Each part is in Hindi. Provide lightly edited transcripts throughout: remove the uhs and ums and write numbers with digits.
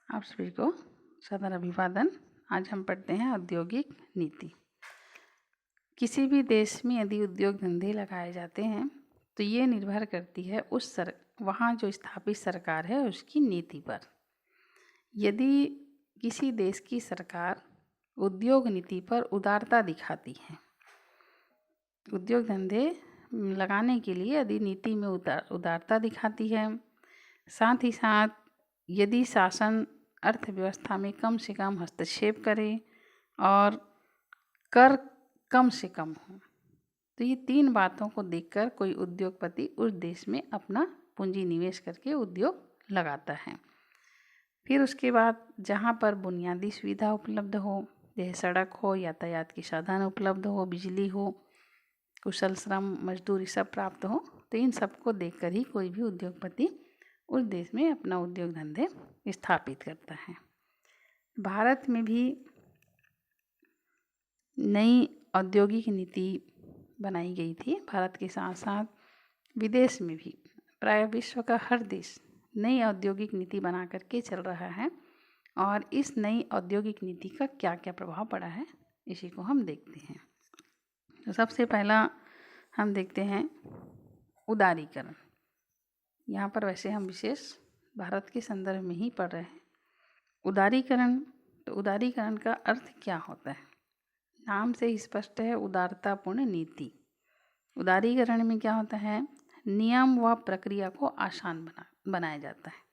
आप सभी को सादर अभिवादन। आज हम पढ़ते हैं औद्योगिक नीति। किसी भी देश में यदि उद्योग धंधे लगाए जाते हैं तो ये निर्भर करती है वहाँ जो स्थापित सरकार है उसकी नीति पर। यदि किसी देश की सरकार उद्योग नीति पर उदारता दिखाती है, उद्योग धंधे लगाने के लिए यदि नीति में उदारता दिखाती है, साथ ही साथ यदि शासन अर्थव्यवस्था में कम से कम हस्तक्षेप करे और कर कम से कम हो, तो ये तीन बातों को देखकर कोई उद्योगपति उस देश में अपना पूंजी निवेश करके उद्योग लगाता है। फिर उसके बाद जहाँ पर बुनियादी सुविधा उपलब्ध हो, जैसे सड़क हो, यातायात के साधन उपलब्ध हो, बिजली हो, कुशल श्रम मजदूरी सब प्राप्त हो, तो इन सबको देखकर ही कोई भी उद्योगपति उस देश में अपना उद्योग धंधे स्थापित करता है। भारत में भी नई औद्योगिक नीति बनाई गई थी। भारत के साथ साथ विदेश में भी प्राय विश्व का हर देश नई औद्योगिक नीति बना करके चल रहा है, और इस नई औद्योगिक नीति का क्या क्या प्रभाव पड़ा है इसी को हम देखते हैं। तो सबसे पहला हम देखते हैं उदारीकरण। यहाँ पर वैसे हम विशेष भारत के संदर्भ में ही पढ़ रहे हैं। उदारीकरण, तो उदारीकरण का अर्थ क्या होता है? नाम से ही स्पष्ट है, उदारतापूर्ण नीति। उदारीकरण में क्या होता है? नियम व प्रक्रिया को आसान बनाया जाता है।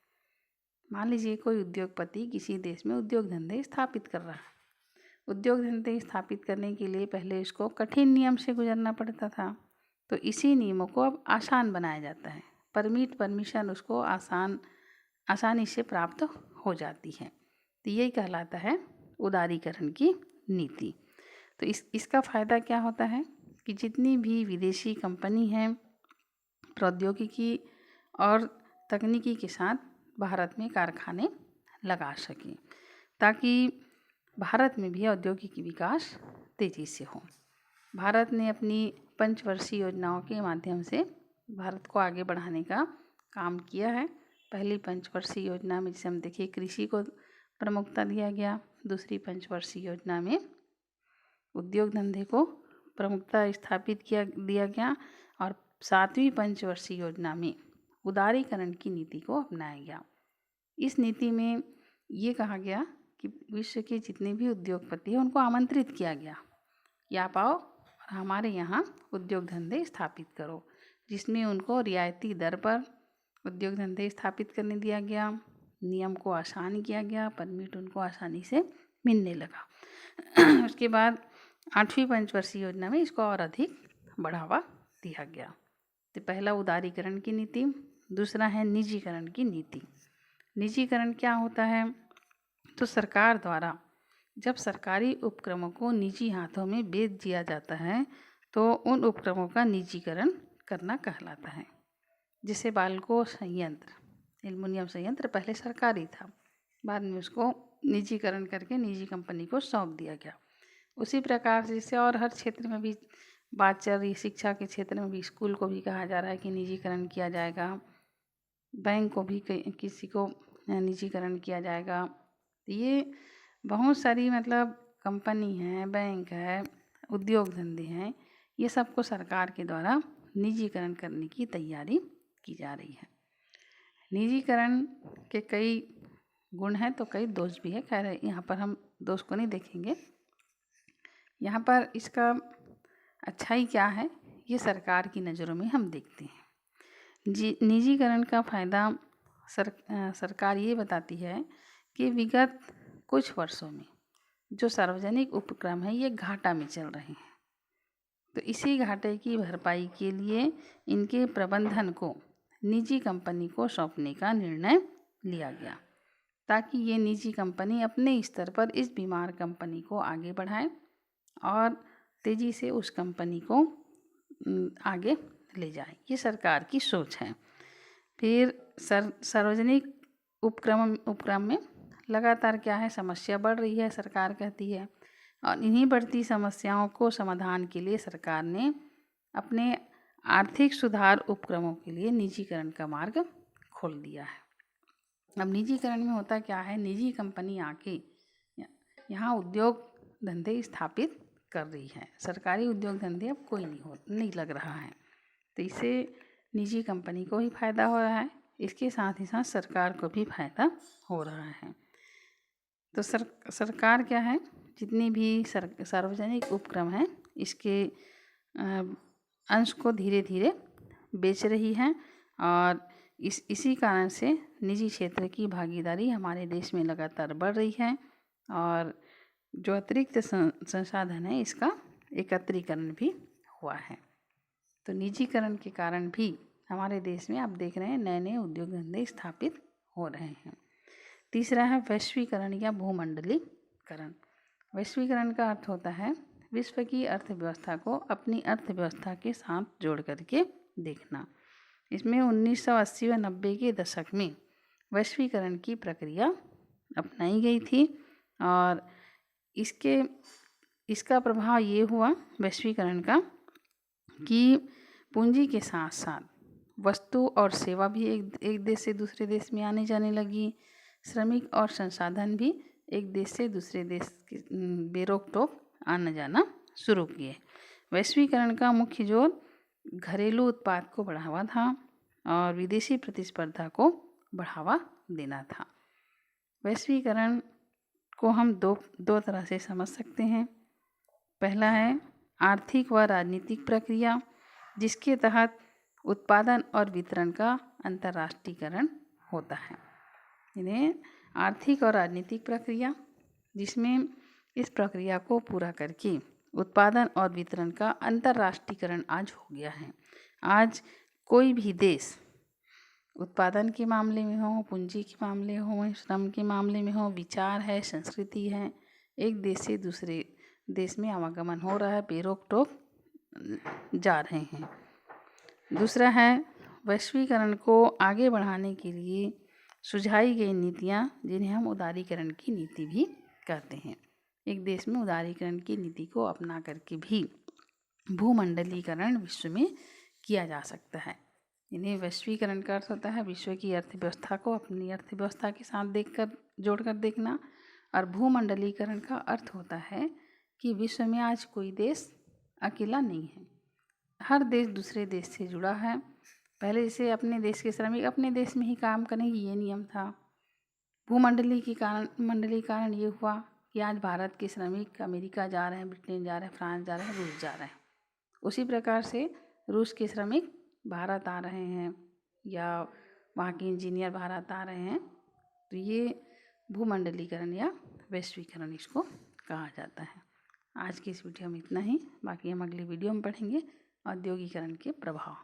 मान लीजिए कोई उद्योगपति किसी देश में उद्योग धंधे स्थापित कर रहा है। उद्योग धंधे स्थापित करने के लिए पहले इसको कठिन नियम से गुजरना पड़ता था, तो इसी नियमों को अब आसान बनाया जाता है। परमिशन उसको आसानी से प्राप्त हो जाती है। तो यही कहलाता है उदारीकरण की नीति। तो इसका फ़ायदा क्या होता है कि जितनी भी विदेशी कंपनी हैं प्रौद्योगिकी और तकनीकी के साथ भारत में कारखाने लगा सकें, ताकि भारत में भी औद्योगिक विकास तेज़ी से हो। भारत ने अपनी पंचवर्षीय योजनाओं के माध्यम से भारत को आगे बढ़ाने का काम किया है। पहली पंचवर्षीय योजना में जैसे हम देखिए कृषि को प्रमुखता दिया गया, दूसरी पंचवर्षीय योजना में उद्योग धंधे को प्रमुखता दिया गया, और सातवीं पंचवर्षीय योजना में उदारीकरण की नीति को अपनाया गया। इस नीति में ये कहा गया कि विश्व के जितने भी उद्योगपति हैं उनको आमंत्रित किया गया कि आप आओ और हमारे यहाँ उद्योग धंधे स्थापित करो, जिसमें उनको रियायती दर पर उद्योग धंधे स्थापित करने दिया गया। नियम को आसान किया गया, परमिट उनको आसानी से मिलने लगा। उसके बाद आठवीं पंचवर्षीय योजना में इसको और अधिक बढ़ावा दिया गया। तो पहला उदारीकरण की नीति, दूसरा है निजीकरण की नीति। निजीकरण क्या होता है? तो सरकार द्वारा जब सरकारी उपक्रमों को निजी हाथों में बेच दिया जाता है तो उन उपक्रमों का निजीकरण करना कहलाता है। जैसे बाल्को संयंत्र, एल्युमिनियम संयंत्र पहले सरकारी था, बाद में उसको निजीकरण करके निजी कंपनी को सौंप दिया गया। उसी प्रकार से जैसे और हर क्षेत्र में भी बात चल रही, शिक्षा के क्षेत्र में भी स्कूल को भी कहा जा रहा है कि निजीकरण किया जाएगा, बैंक को भी किसी को निजीकरण किया जाएगा। ये बहुत सारी कंपनी है, बैंक है, उद्योग धंधे हैं, ये सबको सरकार के द्वारा निजीकरण करने की तैयारी की जा रही है। निजीकरण के कई गुण हैं तो कई दोष भी है। खैर यहाँ पर हम दोष को नहीं देखेंगे, यहाँ पर इसका अच्छाई क्या है ये सरकार की नज़रों में हम देखते हैं। निजीकरण का फ़ायदा सरकार ये बताती है कि विगत कुछ वर्षों में जो सार्वजनिक उपक्रम है ये घाटा में चल रहे हैं, तो इसी घाटे की भरपाई के लिए इनके प्रबंधन को निजी कंपनी को सौंपने का निर्णय लिया गया, ताकि ये निजी कंपनी अपने स्तर पर इस बीमार कंपनी को आगे बढ़ाए और तेज़ी से उस कंपनी को आगे ले जाए। ये सरकार की सोच है। फिर सार्वजनिक उपक्रम में लगातार क्या है, समस्या बढ़ रही है, सरकार कहती है, और इन्हीं बढ़ती समस्याओं को समाधान के लिए सरकार ने अपने आर्थिक सुधार उपक्रमों के लिए निजीकरण का मार्ग खोल दिया है। अब निजीकरण में होता क्या है, निजी कंपनी आके यहाँ उद्योग धंधे स्थापित कर रही है। सरकारी उद्योग धंधे अब कोई नहीं लग रहा है, तो इससे निजी कंपनी को भी फायदा हो रहा है, इसके साथ ही साथ सरकार को भी फायदा हो रहा है। तो सरकार क्या है, जितनी भी सार्वजनिक उपक्रम है इसके अंश को धीरे धीरे बेच रही है, और इसी कारण से निजी क्षेत्र की भागीदारी हमारे देश में लगातार बढ़ रही है, और जो अतिरिक्त संसाधन है इसका एकत्रीकरण भी हुआ है। तो निजीकरण के कारण भी हमारे देश में आप देख रहे हैं नए नए उद्योग धंधे स्थापित हो रहे हैं। तीसरा है वैश्वीकरण या भूमंडलीकरण। वैश्वीकरण का अर्थ होता है विश्व की अर्थव्यवस्था को अपनी अर्थव्यवस्था के साथ जोड़ करके देखना। इसमें 1980 व 90 के दशक में वैश्वीकरण की प्रक्रिया अपनाई गई थी, और इसका प्रभाव ये हुआ वैश्वीकरण का कि पूंजी के साथ साथ वस्तु और सेवा भी एक देश से दूसरे देश में आने जाने लगी। श्रमिक और संसाधन भी एक देश से दूसरे देश के बेरोक टोक आना जाना शुरू किए। वैश्वीकरण का मुख्य जोर घरेलू उत्पाद को बढ़ावा था और विदेशी प्रतिस्पर्धा को बढ़ावा देना था। वैश्वीकरण को हम दो तरह से समझ सकते हैं। पहला है आर्थिक व राजनीतिक प्रक्रिया, जिसके तहत उत्पादन और वितरण का अंतर्राष्ट्रीयकरण होता है। इन्हें आर्थिक और राजनीतिक प्रक्रिया, जिसमें इस प्रक्रिया को पूरा करके उत्पादन और वितरण का अंतर्राष्ट्रीयकरण आज हो गया है। आज कोई भी देश उत्पादन के मामले में हो, पूंजी के मामले हो, श्रम के मामले में हो, विचार है, संस्कृति है, एक देश से दूसरे देश में आवागमन हो रहा है, बेरोक टोक जा रहे हैं। दूसरा है वैश्वीकरण को आगे बढ़ाने के लिए सुझाई गई नीतियाँ, जिन्हें हम उदारीकरण की नीति भी कहते हैं। एक देश में उदारीकरण की नीति को अपना करके भी भूमंडलीकरण विश्व में किया जा सकता है। इन्हें वैश्वीकरण का अर्थ होता है विश्व की अर्थव्यवस्था को अपनी अर्थव्यवस्था के साथ जोड़कर देखना, और भूमंडलीकरण का अर्थ होता है कि विश्व में आज कोई देश अकेला नहीं है, हर देश दूसरे देश से जुड़ा है। पहले जैसे अपने देश के श्रमिक अपने देश में ही काम करेंगे, ये नियम था। भूमंडलीकरण ये हुआ कि आज भारत के श्रमिक अमेरिका जा रहे हैं, ब्रिटेन जा रहे हैं, फ्रांस जा रहे हैं, रूस जा रहे हैं। उसी प्रकार से रूस के श्रमिक भारत आ रहे हैं, या वहाँ के इंजीनियर भारत आ रहे हैं। तो ये भूमंडलीकरण या वैश्वीकरण इसको कहा जाता है। आज की इस वीडियो में इतना ही, बाकी हम अगली वीडियो में पढ़ेंगे औद्योगिकरण के प्रभाव।